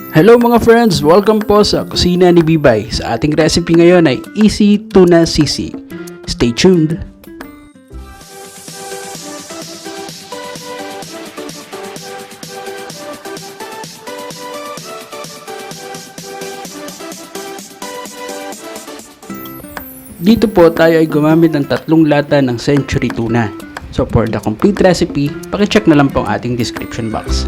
Hello mga friends! Welcome po sa kusina ni Bibay. Sa ating recipe ngayon ay easy tuna sisig. Stay tuned! Dito po tayo ay gumamit ng 3 lata ng century tuna. So for the complete recipe, pakicheck na lang po ang ating description box.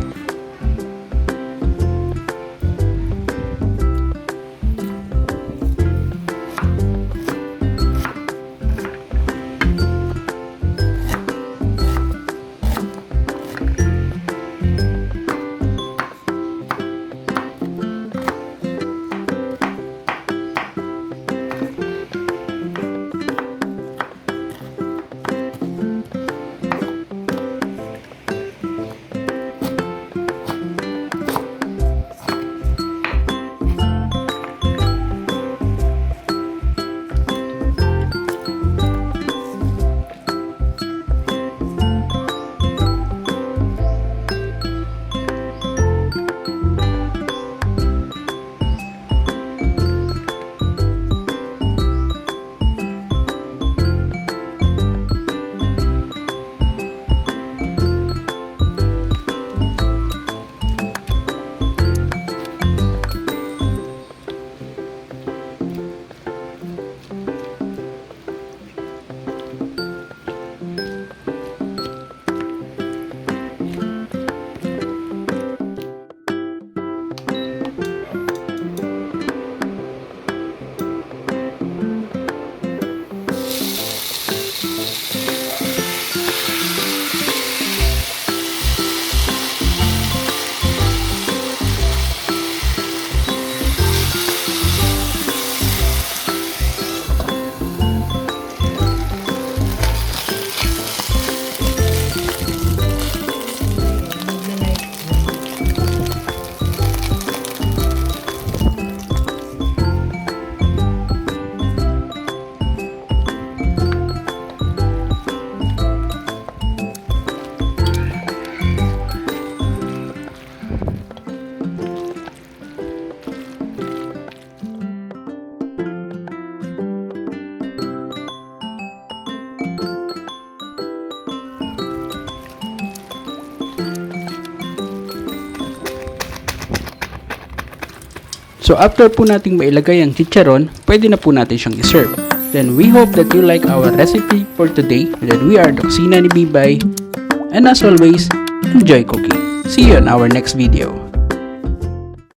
So after po nating mailagay ang chicharon, pwede na po natin siyang i-serve. Then we hope that you like our recipe for today. That we are the kusina ni Bibay. And as always, enjoy cooking. See you on our next video.